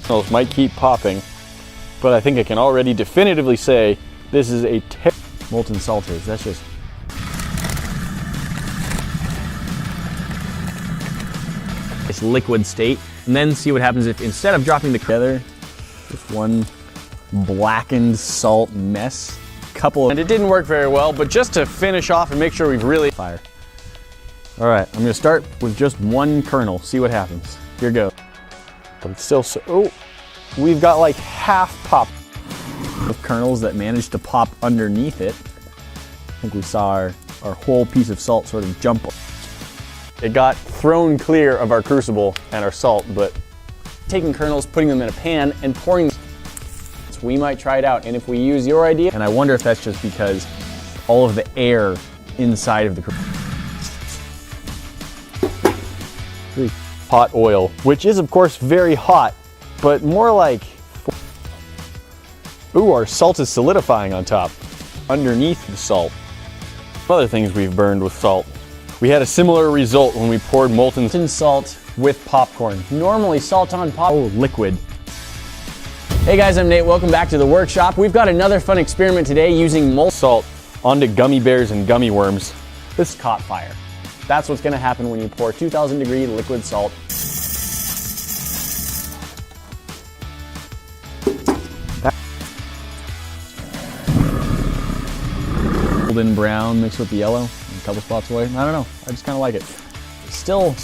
Those might keep popping, but I think I can already definitively say this is a molten salt is. That's just this liquid state, and then see what happens if instead of dropping the together, just one blackened salt mess. and it didn't work very well, but just to finish off and make sure we've really fire. All right, I'm gonna start with just one kernel, see what happens. Here goes. But it's still so, oh, we've got like half pop of kernels that managed to pop underneath it. I think we saw our whole piece of salt sort of jump. It got thrown clear of our crucible and our salt, but taking kernels, putting them in a pan, and pouring them, we might try it out. And if we use your idea, and I wonder if that's just because all of the air inside of the hot oil, which is of course very hot, but more like, ooh, our salt is solidifying on top, underneath the salt. Other things we've burned with salt. We had a similar result when we poured molten salt with popcorn. Normally salt on pop, oh, liquid. Hey guys, I'm Nate, welcome back to the workshop. We've got another fun experiment today using molten salt onto gummy bears and gummy worms. This caught fire. That's what's gonna happen when you pour 2,000 degree liquid salt. Golden brown mixed with the yellow, a couple spots away. I don't know, I just kind of like it. Still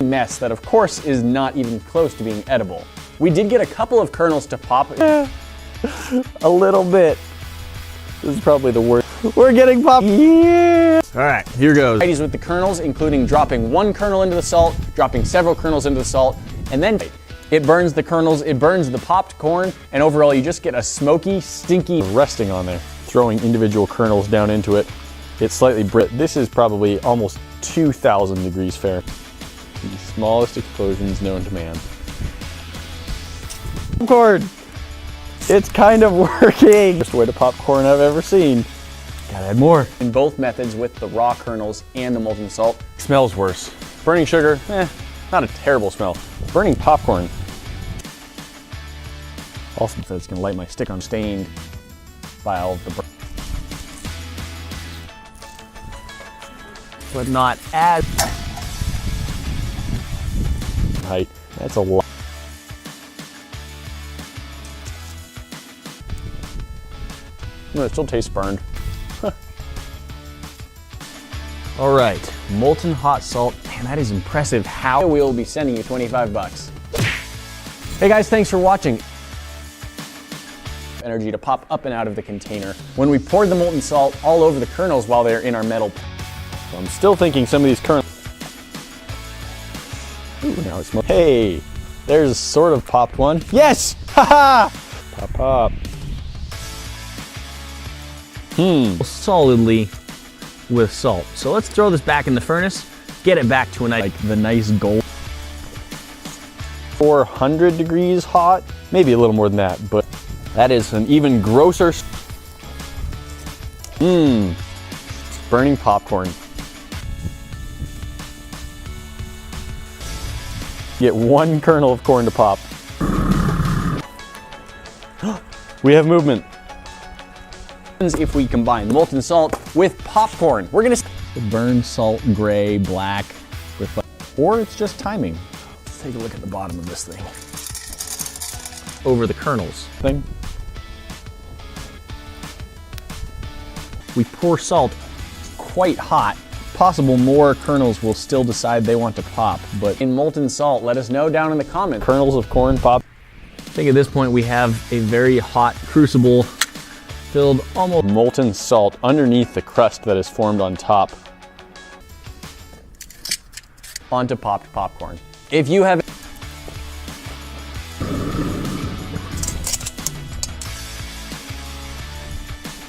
mess that of course is not even close to being edible. We did get a couple of kernels to pop. A little bit. This is probably the worst. We're getting popped. Yeah. All right, here goes. With the kernels, including dropping one kernel into the salt, dropping several kernels into the salt, and then it burns the kernels, it burns the popped corn, and overall you just get a smoky, stinky resting on there. Throwing individual kernels down into it. It's slightly This is probably almost 2,000 degrees Fahrenheit. The smallest explosions known to man. Popcorn! It's kind of working! Best way to popcorn I've ever seen. Gotta add more. In both methods with the raw kernels and the molten salt. Smells worse. Burning sugar, not a terrible smell. Burning popcorn. Also said it's gonna light my stick on stained by all of the but not as height. That's a lot. No, it still tastes burned. All right, molten hot salt. Man, that is impressive. How we will be sending you 25 bucks. Hey guys, thanks for watching. Energy to pop up and out of the container when we poured the molten salt all over the kernels while they're in our metal. So I'm still thinking some of these kernels. Ooh, now it smells. Hey, there's sort of popped one. Yes! Haha! Pop, pop. Solidly with salt. So let's throw this back in the furnace, get it back to a nice, like the nice gold. 400 degrees hot, maybe a little more than that, but that is an even grosser. Burning popcorn. Get one kernel of corn to pop. We have movement. If we combine molten salt with popcorn, we're gonna burn salt gray, black, or it's just timing. Let's take a look at the bottom of this thing. Over the kernels. We pour salt quite hot. Possible more kernels will still decide they want to pop, but in molten salt, let us know down in the comments. Kernels of corn pop. I think at this point we have a very hot crucible filled almost molten salt underneath the crust that is formed on top. Onto popped popcorn. If you have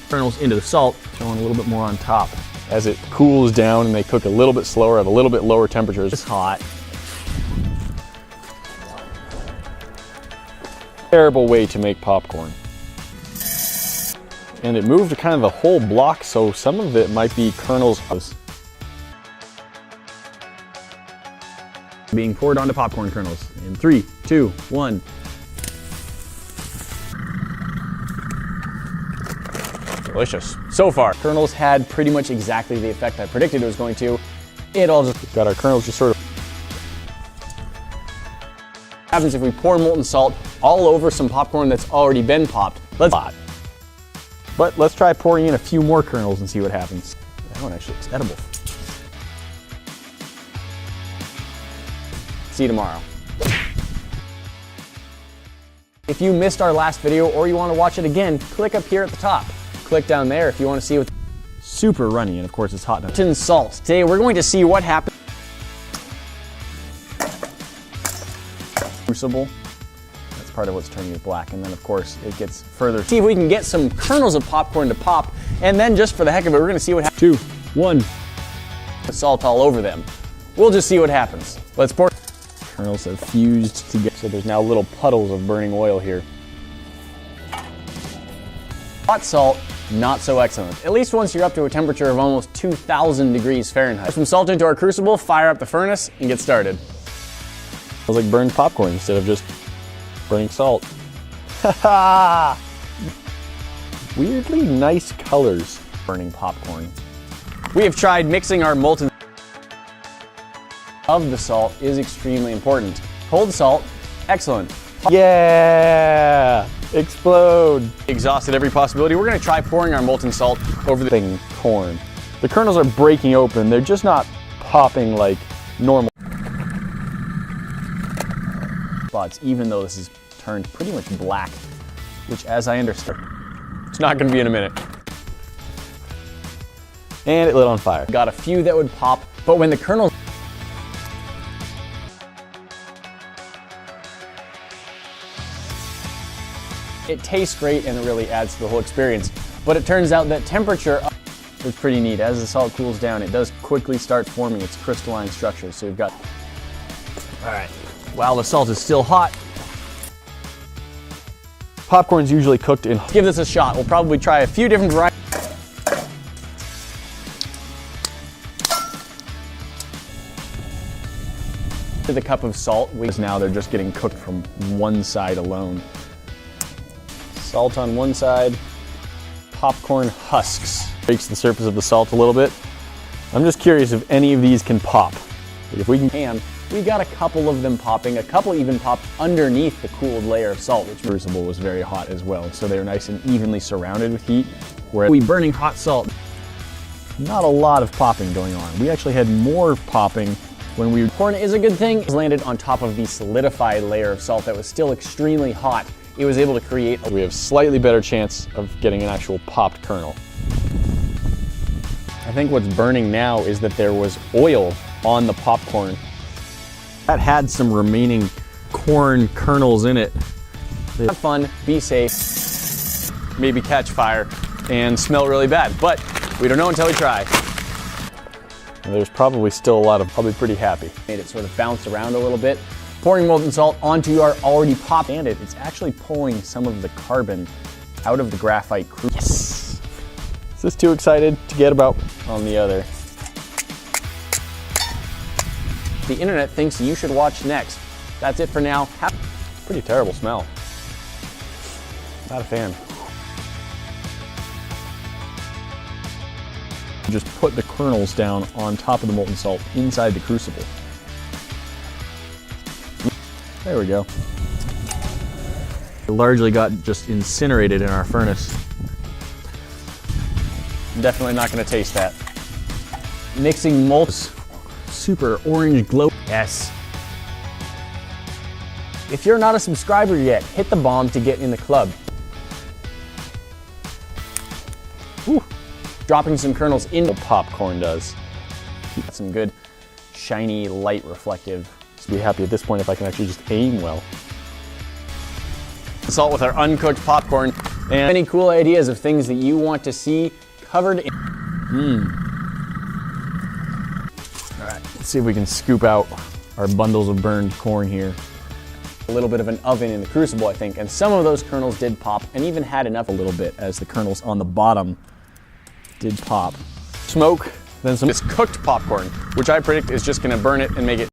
kernels into the salt, throwing a little bit more on top. As it cools down and they cook a little bit slower at a little bit lower temperatures. It's hot. Terrible way to make popcorn. And it moved kind of the whole block, so some of it might be kernels. being poured onto popcorn kernels. In 3, 2, 1. Delicious. So far, kernels had pretty much exactly the effect I predicted it was going to. It all just Got our kernels just sort of. happens if we pour molten salt all over some popcorn that's already been popped. But let's try pouring in a few more kernels and see what happens. That one actually looks edible. See you tomorrow. If you missed our last video or you want to watch it again, click up here at the top. Click down there if you want to see what Super runny, and of course it's hot now. molten salt. Today we're going to see what happens. Crucible. That's part of what's turning it black, and then of course it gets further. See if we can get some kernels of popcorn to pop, and then just for the heck of it, we're going to see what happens. 2, 1. Salt all over them. We'll just see what happens. Let's pour. Kernels have fused together. So there's now little puddles of burning oil here. Hot salt, not so excellent. At least once you're up to a temperature of almost 2,000 degrees Fahrenheit. Put some salt into our crucible, fire up the furnace, and get started. Smells like burned popcorn instead of just burning salt. Haha! Weirdly nice colors. Burning popcorn. We have tried mixing our molten of the salt is extremely important. Cold salt, excellent. Yeah! Explode! Exhausted every possibility. We're going to try pouring our molten salt over the Thing, corn. The kernels are breaking open. They're just not popping like normal spots, even though this is turned pretty much black, which, as I understand, It's not going to be in a minute. and it lit on fire. Got a few that would pop, but when the kernels it tastes great and it really adds to the whole experience. But it turns out that temperature is pretty neat. As the salt cools down, it does quickly start forming its crystalline structure. So we've got, all right, while the salt is still hot, Popcorn's usually cooked in. give this a shot. We'll probably try a few different varieties. To the cup of salt, Now they're just getting cooked from one side alone. Salt on one side, popcorn husks. Breaks the surface of the salt a little bit. I'm just curious if any of these can pop. If we can. and we got a couple of them popping. A couple even popped underneath the cooled layer of salt, which Crucible was very hot as well, so they were nice and evenly surrounded with heat. Whereas we burning hot salt, not a lot of popping going on. We actually had more popping when we. corn is a good thing. It landed on top of the solidified layer of salt that was still extremely hot. It was able to create We have slightly better chance of getting an actual popped kernel. I think what's burning now is that there was oil on the popcorn. That had some remaining corn kernels in it. have fun, be safe, maybe catch fire, and smell really bad. But we don't know until we try. And there's probably still a lot of, I'll be pretty happy. Made it sort of bounce around a little bit. Pouring molten salt onto our already popped and it's actually pulling some of the carbon out of the graphite crucible. Yes! Is this too excited to get about On the other. The internet thinks you should watch next. That's it for now. pretty terrible smell. Not a fan. Just put the kernels down on top of the molten salt inside the crucible. There we go. It largely got just incinerated in our furnace. Definitely not going to taste that. Mixing molten. Super orange glow. Yes. If you're not a subscriber yet, hit the bomb to get in the club. Whew. Dropping some kernels into Popcorn does. Got some good, shiny, light, reflective. Be happy at this point if I can actually just aim well. Salt with our uncooked popcorn. And any cool ideas of things that you want to see covered in. All right, let's see if we can scoop out our bundles of burned corn here. A little bit of an oven in the crucible, I think, and some of those kernels did pop and even had enough A little bit as the kernels on the bottom did pop. Smoke, then some. This cooked popcorn, which I predict is just going to burn it and make it